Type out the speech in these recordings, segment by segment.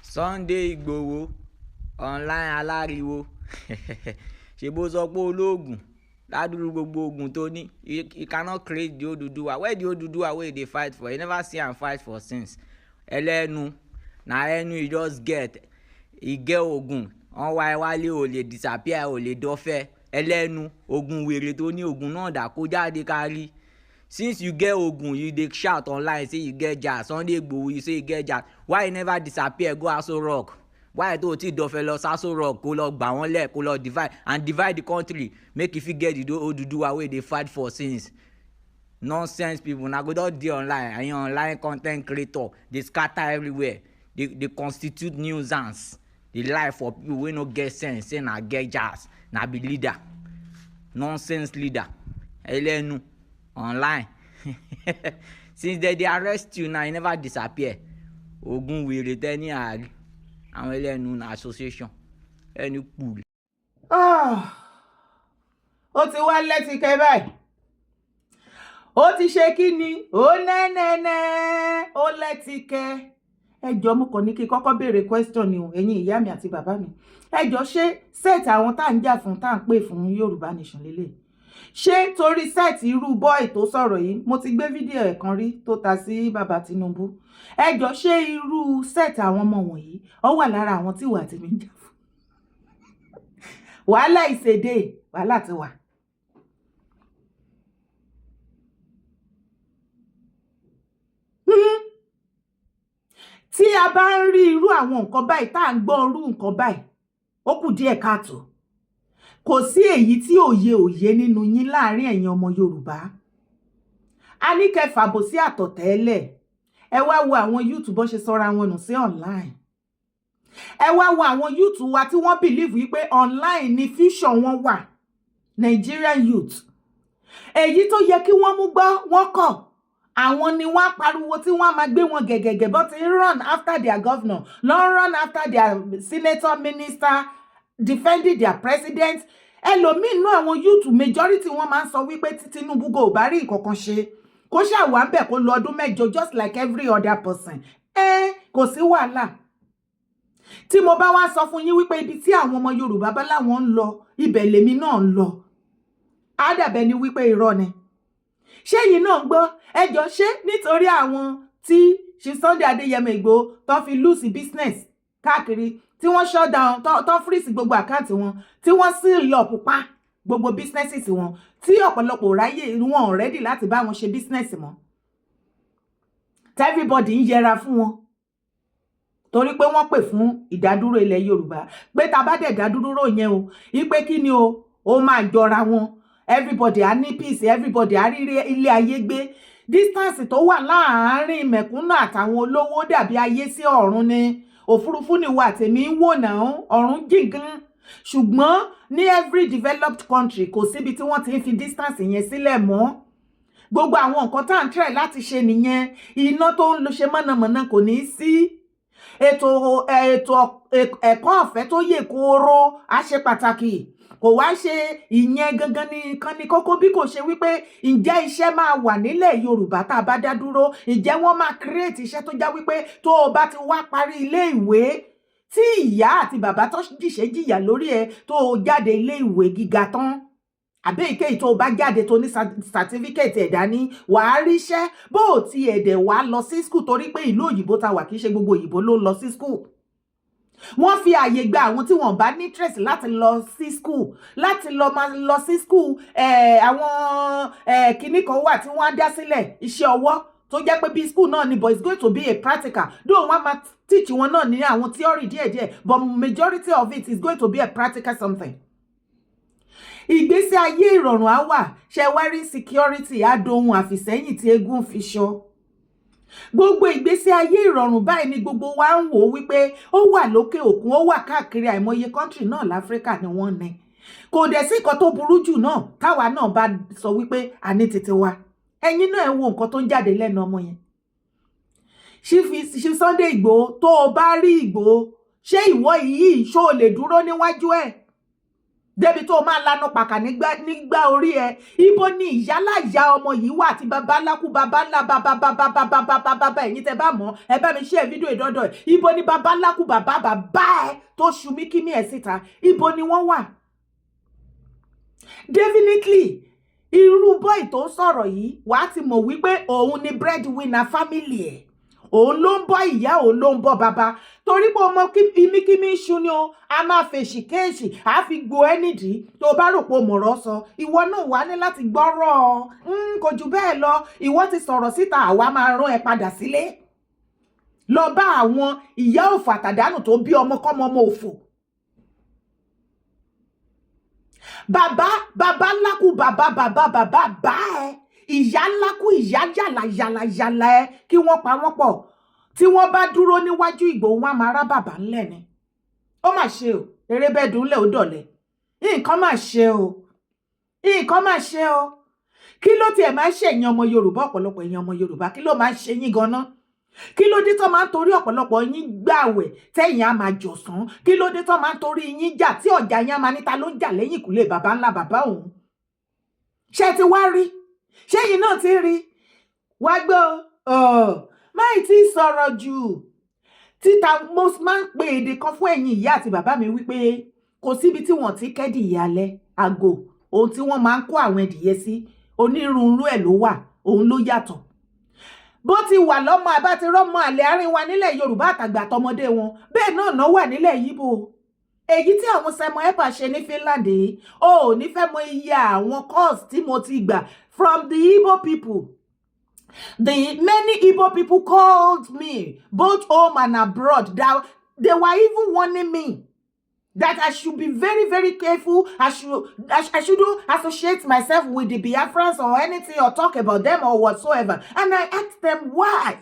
Sunday Igboho online aláriwo ṣe bó sọ pé olóògùn ládùúgbò gbogbo ogun tó ní he cannot create the Oduduwa. Where the Oduduwa wey dey fight for? You never see am fight for since. Ẹlẹ́nu na ẹnu he just get ogun wọ́n wá wálé ò lè disappear ò lè dọ́fẹ́ ẹlẹ́nu ogun wèrè tó ní ogun náà dà kó jáde kárí. Since you get ogun you dey shout online say you get jazz. Sunday Igboho you say you get jazz. Why you never disappear go SORO? Why tó ti dọ̀fẹ́ lọ SORO kó lọ gbà wọ́n lẹ̀ kó lọ divide the country make you fit get the Oduduwa wey dey fight for since. Nonsense people na go just dey online and online content creator dey scatter everywhere dey constitute nuisance dey lie for people wey no get sense say na get jazz na be leader nonsense leader ẹlẹ́nu online since they arrest you now you never disappear. Ogun wèrè tẹ́ ní àárí àwọn ẹlẹ́nu na association ẹni kúrò. Ó ti wá lẹ́tìkẹ́ báyìí ó ti ṣe kí ni ó nẹ́nẹ́nẹ́ ó lẹ́tìkẹ́. Ẹjọ́ mo kàn ní kí kọ́kọ́ béèrè question ni o ẹ̀yin ìyá mi àti bàbá mi. Ẹjọ́ ṣé set àwọn tá à ń jà fún tá à ń pè fún Yorùbá nation lélẹ̀ ṣé torí set irú boy tó sọ̀rọ̀ yìí mo ti gbé fídíò ẹ̀ kan rí tó ta sí bàbá Tinubu. Ẹjọ́ ṣé irú set àwọn ọmọ wọ̀nyí ó wà lára àwọn tí ìwà tèmi ń jà fún. Wàhálà ìṣèdè wàhálà ti wà. Tí a bá ń rí irú àwọn nǹkan báyìí tá à ń gbọ́ irú nǹkan báyìí ó kù díẹ̀ káàtó. Kò sí èyí tí òye nínú yín láàrin ẹ̀yin ọmọ Yorùbá. A ní kẹ́ fàbò sí àtọ̀tẹ́lẹ̀. Ẹ wá wo àwọn youth bó ṣe sọra wọn nù sí online. Ẹ wá wo àwọn youth wa tí wọ́n believe wípé online ni future wọn wà. Nigerian youth. Èyí tó yẹ kí wọ́n mú gbọ́ wọ́n kọ̀. Àwọn ni wọ́n pariwo tí wọ́n máa gbé wọn gẹ̀gẹ̀gẹ̀ but run after their governor, not run after their senator, minister, defending their president. Ẹlòmíì nínú àwọn youth majority wọ́n máa ń sọ wípé tí Tinubu go bá rí nǹkan kan ṣe kó ṣàwà ń bẹ̀ kó lọ ọdún mẹ́jọ just like every other person. Kò sí wàhálà. Tí mo bá wá sọ fún yín wípé ibi tí àwọn ọmọ Yorùbá bá láwọn ń lọ ibẹ̀ lèmi náà ń lọ. Á dàbẹ̀ ni wípé irọ́ ni. Ṣé yín náà ń gbọ́? Ẹjọ́ ṣé nítorí àwọn tí Sunday Adéyẹmọ Igboho tó fi lose business káàkiri tí wọ́n shut down tó freeze gbogbo àkáǹtì wọn tí wọ́n seal up pa gbogbo businesses wọn tí ọ̀pọ̀lọpọ̀ ráyè wọn ready láti bá wọn ṣe business mọ́. Everybody ń yẹra fún wọn torí pé wọ́n pè fún ìdádúró ilẹ̀ Yorùbá pé tá bá dẹ̀ dádúró yẹn o ipe kí ni o ó máa jọra wọn. Everybody á ní peace, everybody á rí ilé ayé gbé. Distance tó wà láàárín mẹ̀kúnnù àtàwọn olówó dàbí ayé sí ọ̀run ni. Òfurufú ni wà tèmi ń wò náà ọ̀run jìn gan. Ṣùgbọ́n ní every developed country kò síbi tí wọ́n ti ń fi distance yẹn sílẹ̀ mọ́. Gbogbo àwọn nǹkan tá à ń try láti ṣe nìyẹn. Iná tó ń lo ṣe mọ̀nàmọ́ná kò ní sí. Ètò ẹ̀kọ́ ọ̀fẹ́ tó yè kooro á ṣe pàtàkì. Kò wá ṣe ìyẹn gangan nìkan ni kókó bí kò ṣe wípé ǹjẹ́ iṣẹ́ máa wà nílẹ̀ Yorùbá tá a bá dá dúró ǹjẹ́ wọ́n máa create iṣẹ́ tó já wípé tó o bá ti wá parí ilé ìwé tí ìyá àti bàbá tó jìyà lórí ẹ tó o jáde ilé ìwé gíga tán àbí èyíkéyìí tó o bá jáde tó ní certificate ẹ̀dá ní wàá ríṣẹ́ bó o ti ẹ̀dẹ̀ wá lọ sí school torí pé ìlú òyìnbó ta wà kì í ṣe gbogbo òyìnbó ló ń lọ sí school. Wọ́n fi àyè gba àwọn tí wọ́n bá ní interest láti lọ sí school láti máa lọ sí school àwọn kinní kan wà tí wọ́n á dá sílẹ̀ iṣẹ́ ọwọ́ tó jẹ́ pé bí school náà ni but it's going to be a practical though wọ́n máa teach wọn náà ní àwọn theory díẹ̀díẹ̀ but majority of it is going to be a practical something. Ìgbésí ayé ìrọ̀rùn á wà ṣe wá rí security á dohun àfìsẹ́yìn tí eégún fi ṣọ́. Gbogbo ìgbésí ayé ìrọ̀rùn báyìí ni gbogbo wa ń wò wípé ó wà lókè òkun ó wà káàkiri àìmọye country náà l'Áfríkà ni wọ́n ní. Kò dẹ̀ sí nǹkan tó burú jù náà táwa náà bá sọ wípé a ní títí wa. Ẹ̀yin náà ẹ wo nǹkan tó ń jáde lẹ́nu ọmọ yẹn. Ṣí Sunday Igboho tó o bá rí Igboho ṣé ìwọ yìí ṣó o lè dúró níwájú ẹ̀? débi tó máa lanu pàkà nígbà orí ẹ. Ibo ni ìyálàyà ọmọ yìí wà àti bàbá ńlákú bàbá ńlá bàbá ẹ̀yin tẹ́ bá mọ̀ ẹ bá mi share fídíò ìdọ́dọ̀ ẹ̀. Ibo ni bàbá ńlákú bàbá ẹ tó ṣumí kíní ẹ̀ síta, ibo ni wọ́n wà? Definitely irú boy tó ń sọ̀rọ̀ yìí wàá ti mọ̀ wípé òun ni breadwinner family ẹ̀, òun ló ń bọ́ ìyá, òun ló ń bọ́ bàbá. Torí pé ọmọ kímíkímí ṣu ni o, a máa fèsì kéèsì, a fi gbo ẹ́ nídìí tó bá rò pé o mọ̀rọ̀ sọ. Ìwọ náà wà ní láti gbọ́rọ̀ kò jù bẹ́ẹ̀ lọ. Ìwọ ti sọ̀rọ̀ síta, àwa máa rán ẹ padà sílé. Lọ bá àwọn ìyá òfò àtàdánù tó bí ọmọ kọ́mọ ọmọ òfò. Bàbá ńlákú bàbá ẹ, ìyá ńlákú ìyá yàlà ẹ, kí wọ́n pa wọ́n pọ̀. Tí wọ́n bá dúró níwájú Ìgbòho, wọn máa rá bàbá ńlẹ̀ ni. Ó mà ṣe o, eré bẹ́ẹ̀ dùn lẹ̀ ó dọ̀lẹ̀. Nǹkan mà ṣe o, nǹkan mà ṣe o. Kí ló tiẹ̀ máa ń ṣe ẹ̀yin ọmọ Yorùbá, ọ̀pọ̀lọpọ̀ ẹ̀yin ọmọ Yorùbá, kí ló máa ń ṣe yín gan-an? Kí ló dé tó máa ń torí ọ̀pọ̀lọpọ̀ yín gbààwẹ̀ tẹ́yìn á máa jọ̀sán? Kí ló dé tó máa ń torí yín jà tí ọ̀jà yín á máa níta ló ń jà lẹ́yìn ìkúlé bàbá ńlá bàbá òun? Ṣé ti wá rí? Ṣé yín náà ti rí? Wá gbọ́ máì tí sọ̀rọ̀ jù. Títa mo máa ń pe èdè kan fún ẹ̀yin ìyá àti bàbá mi wípé kò síbi tí wọ́n ti kẹ́dì ìyálẹ̀ àgò, ohun tí wọ́n máa ń kó àwọn ẹdìyẹ sí, onírúurú ẹ̀ ló wà, òun ló yàtọ̀. Bó ti wà lọ́mọ àbá ti rọ́mọ àlè àárín wa nílẹ̀ Yorùbá àtàgbà àtọmọdé wọn, bẹ́ẹ̀ náà wà nílẹ̀ Yíbò. Èyí tí àwọn Semo Epa ṣe ní Finland yìí, ò ní fẹ́ mọ iye àwọn calls tí mo ti gbà from the Igbo people. The many Igbo people called me, both home and abroad, that they were even warning me that I should be very, very careful. I shouldn't associate myself with the Biafrans or anything or talk about them or whatsoever. And I asked them why.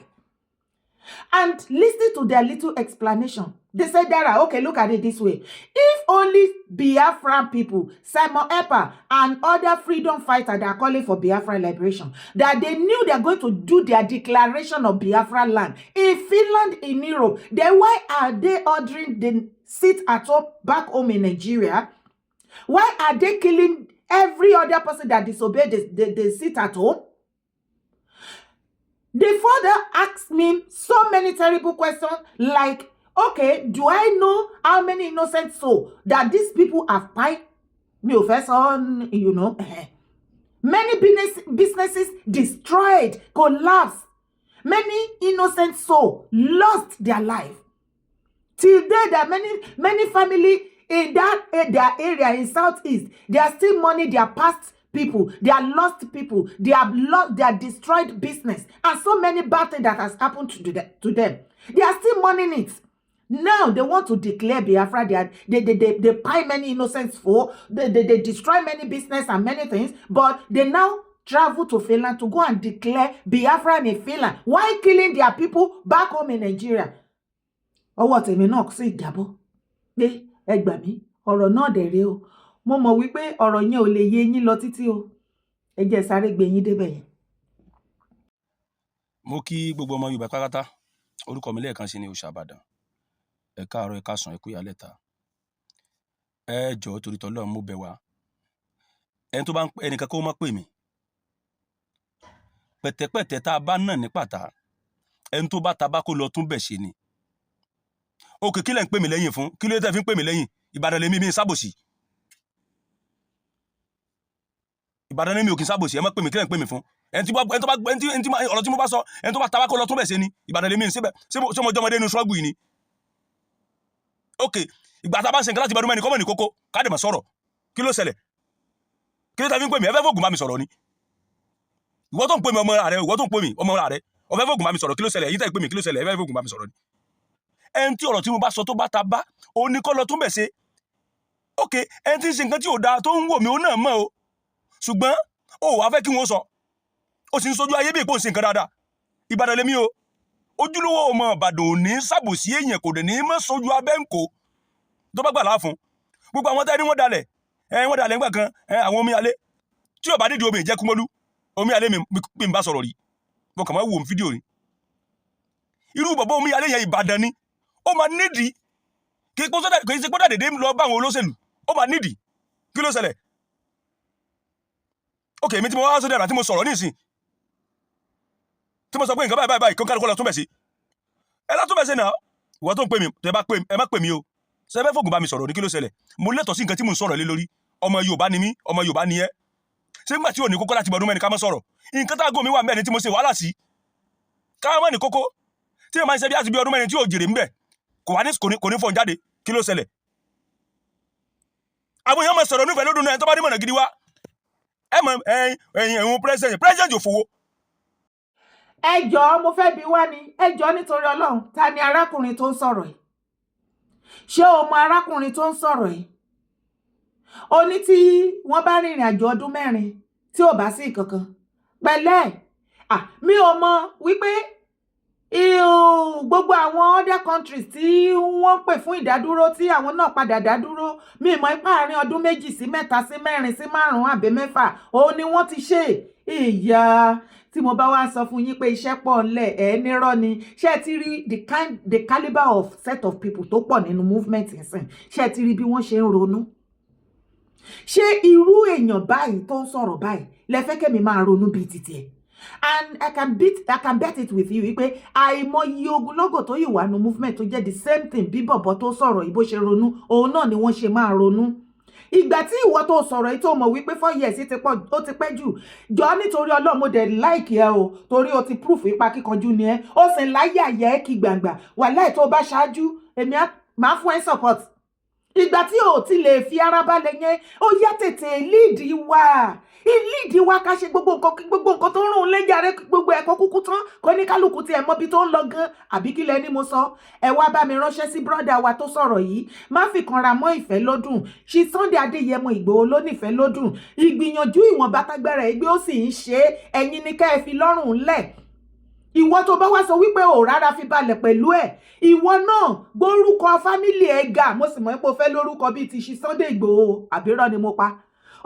And listen to their little explanation. They said, Dara, okay, look at it this way. If only Biafran people, Semo Epa, and other freedom fighters that are calling for Biafran liberation, that they knew they're going to do their declaration of Biafran land in Finland, in Europe, then why are they ordering the sit at home back home in Nigeria? Why are they killing every other person that disobeyed the sit at home? They further asked me so many terrible questions like, okay, do I know how many innocent souls that these people have died? You know, many businesses destroyed, collapsed. Many innocent souls lost their life. Till then, there are many families in their area in Southeast. They are still mourning their past people, they are lost people, they have lost their destroyed business, and so many bad things that has happened to them. They are still mourning it. Now they want to declare Biafra. They pay many innocents for, they destroy many business and many things, but they now travel to Finland to go and declare Biafra in Finland. Why killing their people back home in Nigeria? Or what èmi náà sì jábọ́ pé ẹ gbà mí, ọ̀rọ̀ náà dẹ̀ rèé o. Mo mọ̀ wípé ọ̀rọ̀ yẹn ò lè yé yín lọ títí o. Ẹ jẹ́ sáré gbé yín débẹ̀ yẹn. Mo kí gbogbo ọmọ Yorùbá pátápátá. Orúkọ mi lẹ́ẹ̀kan sí ni Òṣàbàdàn. Ẹ káàárọ̀, ẹ káàsán, ẹ kú ìyálẹ̀ta. Ẹ jọ̀ọ́ torí t'Ọlọ́run mo bẹ̀ wá. Ẹni tó bá ń pè ẹnìkan kó má pè mí. Pẹ̀tẹ̀pẹ̀tẹ̀ tá a bá nà ní pàtà. Ẹni tó bá ta bá kó lọ tún bẹ̀ ṣe ni. Òkè kí lẹ̀ ń pè mí lẹ́yìn fún? Kí ló tẹ́ fi ń pè mí lẹ́yìn? Ìbàdàn lèmi mi sábòsí. Ìbàdàn lèmi ò kí ń sábòsí. Ẹ má pè mí, kí lẹ̀ ń pè mí fún? Ọ̀rọ̀ tí mo bá sọ, ẹni tó bá ta bá kó lọ tún bẹ̀ ṣe ni. Ìbàdàn lèmi síbẹ̀. Ṣé mo jọmọdé inú ṣọ́ọ̀bù yìí ni? Okay, ìgbà tá a bá ń ṣe nǹkan láti bẹ̀rù mẹ́ni kọ́mọ̀ ní kókó, káàdì mà sọ̀rọ̀. Kí ló ṣẹlẹ̀? Kí ló tẹ́ fi ń pè mí? Ẹ fẹ́ fògùn bá mi sọ̀rọ̀ ni. Ìwọ tó ń pè mí ọmọ rẹ, ìwọ tó ń pè mí ọmọ rẹ. Ó fẹ́ fògùn bá mi sọ̀rọ̀. Kí ló ṣẹlẹ̀? Èyí tẹ́ pè mí, kí ló ṣẹlẹ̀? Ẹ fẹ́ fògùn bá mi sọ̀rọ̀ ni. Ẹni tí ọ̀rọ̀ tí mo bá sọ tó bá ta bá, òun ní kọ́ lọ tún bẹ̀ ṣe. Okay, ẹni tí ń ṣe nǹkan tí ò dáa tó ń wò mí, òun náà mọ̀ o. Ṣùgbọ́n ó wá fẹ́ kí wọ́n sọ. Ó sì ń sojú ayé bí ìpò ń ṣe nǹkan dáadáa. Ìbàdàn lèmi o. Ojúlówó ọmọ Ìbàdàn ò ní sábòsí èèyàn, kò dẹ̀ ní mọ́ sojú abẹ́ ń kó tó bá gbà láàfún. Gbogbo àwọn tẹ́rí wọ́n dalẹ̀ ńgbà kan, àwọn omi alẹ́ tí ò bá nídìí omi ìjẹ́kúmọ́lú, omi alẹ́ mi ń bá sọ̀rọ̀ rí. Mo kàn máa wo fídíò rí. Irú bàbá omi alẹ́ yẹn Ìbàdàn ni. Ó máa nídìí kì í ṣe pé dédé lọ bá àwọn olóṣèlú. Ó máa nídìí kí ló ṣẹlẹ̀ ok èmi tí mo wá sódì àrà tí mo sọ̀rọ̀ nísìn tí mo sọ pé nǹkan báyìí kó kálukú lọ tún bẹ̀ sí ẹ lọ tún bẹ̀ sí náà ìwọ tó ń pè mí tẹ bá pè ẹ má pè mí o ṣe fẹ́ fògùn bá mi sọ̀rọ̀ ní kí ló ṣẹlẹ̀ mo lẹ́tọ̀ọ́ sí nǹkan tí mo ń sọ̀rọ̀ lé lórí ọmọ Yorùbá ni mí ọmọ Yorùbá ni ẹ́ ṣé nígbà tí ò ní kókó láti bọ̀dún mẹ́rin ká mọ́ sọ̀rọ̀ nǹkan tágò mi wà mẹ́rin tí mo ṣe wàhálà sí káwọn mọ́ ní kókó tí èèyàn máa ń ṣe bí àti bí ọdún mẹ́rin tí ò jèrè ń bẹ̀ kò ní fọ́n jáde kí ló ṣẹlẹ̀ àwọn èèyàn máa sọ̀rọ̀ nífẹ̀ẹ́ lódún náà tó bá ní mọ̀nà gidi wá ẹ mọ ẹ̀hún president òfowó. ẹ jọ̀ọ́ mo fẹ́ bi wá ni ẹ jọ̀ọ́ nítorí Ọlọ́run ta ni arákùnrin tó ń sọ̀rọ̀ yìí ṣé o mọ arákùnrin tó ń sọ̀rọ̀ yìí ó ní tí wọ́n bá rìnrìn àjò ọdún mẹ́rin tí ò bá sí ìkankan pẹ̀lẹ́ mi ò mọ wípé gbogbo àwọn other countries tí wọ́n pè fún ìdádúró tí àwọn náà padà dádúró mi mọ̀ ipá àárín ọdún 2 sí 3 sí 4 sí 5 àbí 6 òun ni wọ́n ti ṣe ìyá tí mo bá wá sọ fún yín pé iṣẹ́ pọ̀ ńlẹ̀ ẹ̀ nírọ́ ni ṣé ti rí the caliber of set of people tó pọ̀ nínú movement ìsìn ṣé ti rí bí wọ́n ṣe ń ronú ṣé irú èèyàn báyìí tó ń sọ̀rọ̀ báyìí lẹ́fẹ́ kẹ́mi máa ronú bíi títí ẹ̀ and I can bet it with you wípé àìmọye ogunlọ́gọ̀ tó yìí wà nínú movement tó jẹ́ the same thing bí bọ̀bọ̀ tó sọ̀rọ̀ yìí bó ṣe ronú òun náà ni wọ́n ṣe máa ronú ìgbà tí ìwọ tó sọ̀rọ̀ yìí tó mọ̀ wípé 4 years ó ti pẹ́ jù jọ nítorí Ọlọ́run mo dẹ̀ like ẹ o torí o ti proof ipa kíkanjú ni ẹ ó sì ń láyé àyẹ́ kí gbàngbà wàláì tó bá ṣáájú èmi máa fún ẹ support ìgbà tí o ti lè fi ara balẹ̀ yẹn ó yá tètè líìdì wa ká ṣe gbogbo nǹkan tó ń rún lẹ́jà rẹ gbogbo ẹ̀kọ́ kúkú tán kó ní kálukú tí ẹ mọ́bi tó ń lọ gan àbí kí lẹ ní mo sọ ẹ wá bá mi ránṣẹ́ sí brọ́dà wa tó sọ̀rọ̀ yìí má fi kanra mọ́ ìfẹ́ lódùn ṣí Sunday Adéyẹmọ Ìgbòho ló nífẹ̀ẹ́ lódùn ìgbìyànjú ìwọ̀nba tágbára ẹgbẹ́ ó sì ń ṣe ẹ̀yin ni ká ẹ fi lọ́rùn lẹ̀ ìwọ tó bá wá sọ wípé ò rárá fi balẹ̀ pẹ̀lú ẹ̀ ìwọ náà gbórúkọ fámílì ẹ̀ ga mo sì mọ̀ pé o fẹ́ lórúkọ bíi ti ṣí Sunday Ìgbòho àbírọ́ ni mo pa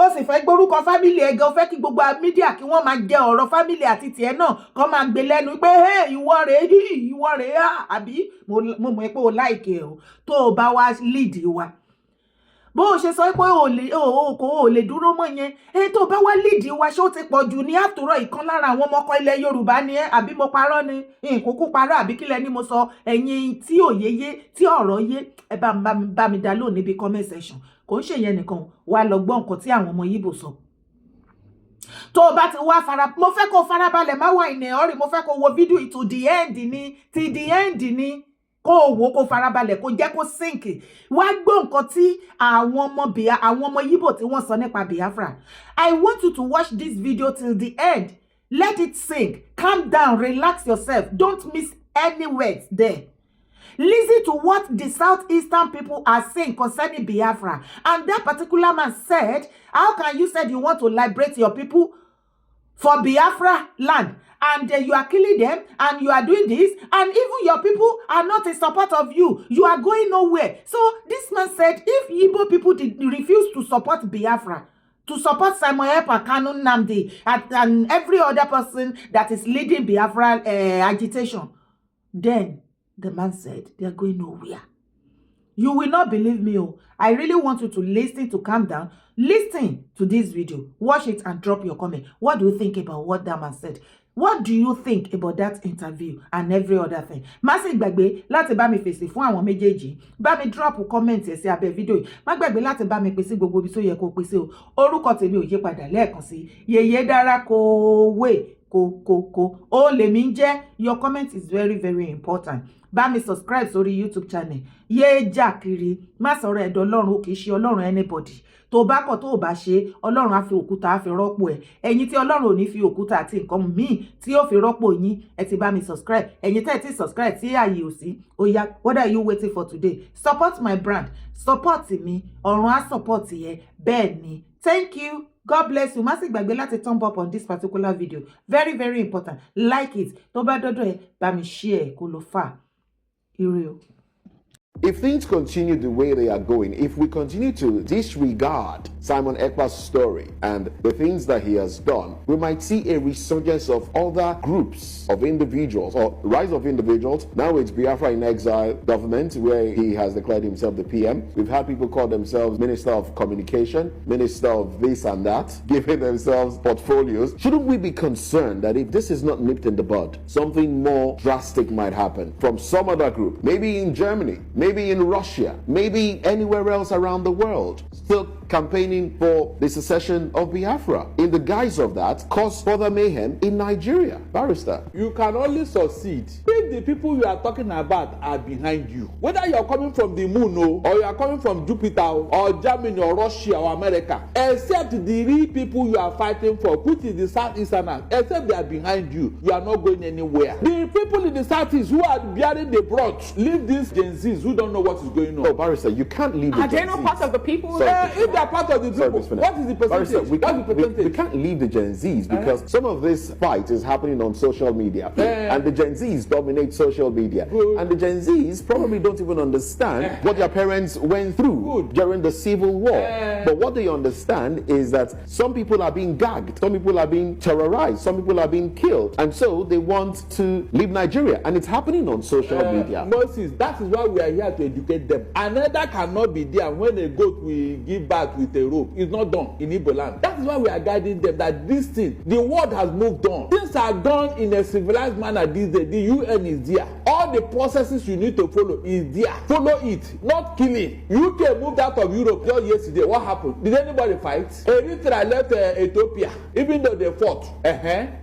ó sì fẹ́ gbórúkọ fámílì ẹ̀ ga ó fẹ́ kí gbogbo mídíà kí wọ́n máa jẹ ọ̀rọ̀ fámílì àti tiẹ̀ náà kó máa gbé lẹ́nu pé ìwọ rèé àbí mo mọ̀ pé o láìkè o tó o bá wá lead wa bó o ṣe sọ pé o lè dúró mọ́ yẹn tó bá wá lídìí wa ṣó ti pọ̀ jù ní àtúrọ̀ ìkan lára àwọn ọmọkọ ilẹ̀ Yorùbá ni ẹ́ àbí mo parọ́ ni ìkókó parọ́ àbí kílẹ̀ ni mo sọ ẹ̀yin tí òye yé tí ọ̀rọ̀ yé ẹ bá mi dá lónìí níbi comment section kò ń ṣèyẹn nìkan wá lọ gbọ́ nǹkan tí àwọn ọmọ Yíbò sọ tó o bá ti wá mo fẹ́ kó farabalẹ̀ má wà ìnẹ̀ ọ̀rì mo fẹ́ kó wo fídíò to the end ni till the end ni kó wò kó farabalẹ̀ kó jẹ́ kó sink wá gbọ́ nǹkan tí àwọn ọmọ Yíbò tí wọ́n sọ nípa Biafra. I want you to watch this video till the end. Let it sink. Calm down, relax yourself. Don't miss any words there. Listen to what the southeastern people are saying concerning Biafra. And that particular man said, how can you say you want to liberate your people for Biafra land? And you are killing them, and you are doing this, and even your people are not in support of you. You are going nowhere. So this man said, if Igbo people refuse to support Biafra, to support Simon Ekpa, Kanu Nnamdi, and every other person that is leading Biafra agitation, then the man said, they are going nowhere. You will not believe me. I really want you to listen, to calm down. Listen to this video. Watch it and drop your comment. What do you think about what that man said? What do you think about that interview and every other thing? Má sì gbàgbé láti bá mi fèsì fún àwọn méjèèjì. Bá mi drop comment ẹ sí abẹ́ fídíò yìí. Má gbàgbé láti bá mi pèsè gbogbo ibi tó yẹ kó pèsè o. Orúkọ tèmi ò yí padà lẹ́ẹ̀kan sí. Yèyé dára kòwé kò. Ó lèmi ń jẹ́. Your comment is very, very important. Bá mi subscribe sórí YouTube channel. Yé jà kiri. Má sọ̀rọ̀ ẹ̀dọ̀ Ọlọ́run ó kì í ṣe Ọlọ́run anybody. Tó bá kọ̀ tó bá ṣe Ọlọ́run á fi òkúta á fi rọ́pò ẹ̀. Ẹ̀yin tí Ọlọ́run ò ní fi òkúta àti nǹkan míì tí ó fi rọ́pò yín ẹ ti bá mi subscribe. Ẹ̀yin tẹ́ ẹ ti subscribe tí ààyè ò sí. Ó yá, what are you waiting for today? Support my brand. Support mi. Ọ̀run á support yẹ. Bẹ́ẹ̀ ni. Thank you. God bless you. Má sì gbàgbé láti thumb up on this particular video. Very, very important. Like it. Tó bá dọ́dọ̀ ẹ bá mi share kó lọ fà. Ire o. if things continue the way they are going, if we continue to disregard Simon Ekpa's story and the things that he has done, we might see a resurgence of other groups of individuals, or rise of individuals. Now it's Biafra in exile government, where he has declared himself the PM. We've had people call themselves Minister of Communication, Minister of this and that, giving themselves portfolios. Shouldn't we be concerned that if this is not nipped in the bud, something more drastic might happen from some other group, maybe in Germany, maybe in Russia, maybe anywhere else around the world, still campaigning for the secession of Biafra, in the guise of that, cause further mayhem in Nigeria? Barrister. You can only succeed if the people you are talking about are behind you. Whether you are coming from the moon or you are coming from Jupiter or Germany or Russia or America, except the real people you are fighting for, which is the Southeasterners, except they are behind you, you are not going anywhere. The people in the Southeast who are bearing the brunt, leave these Gen Zs who don't know what is going on. No, Barrister, you can't leave the Gen Zs. Are they not part of the people? If they are part of the people, what is the percentage? Barrister, we can't leave the Gen Zs because some of this fight is happening on social media, and the Gen Zs dominate social media. And the Gen Zs probably don't even understand what their parents went through during the Civil War. But what they understand is that some people are being gagged, some people are being terrorized, some people are being killed, and so they want to leave Nigeria, and it's happening on social media. Moses, that is why we are here to educate them. Another cannot be there when a goat will give back with a rope. It's not done in Igbo land. That is why we are guiding them that this thing, the world has moved on. Things are done in a civilized manner these days. The UN is there. All the processes you need to follow is there. Follow it, not killing. UK moved out of Europe just yesterday. What happened? Did anybody fight? Eritrea left Ethiopia, even though they fought.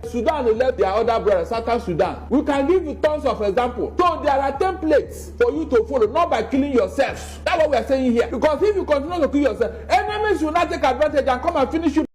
Sudan left their other brother, Southern Sudan. We can give you tons of examples. So there are templates for you to follow, not by killing yourself. That's what we are saying here. Because if you continue to kill yourself, enemies will not take advantage and come and finish you.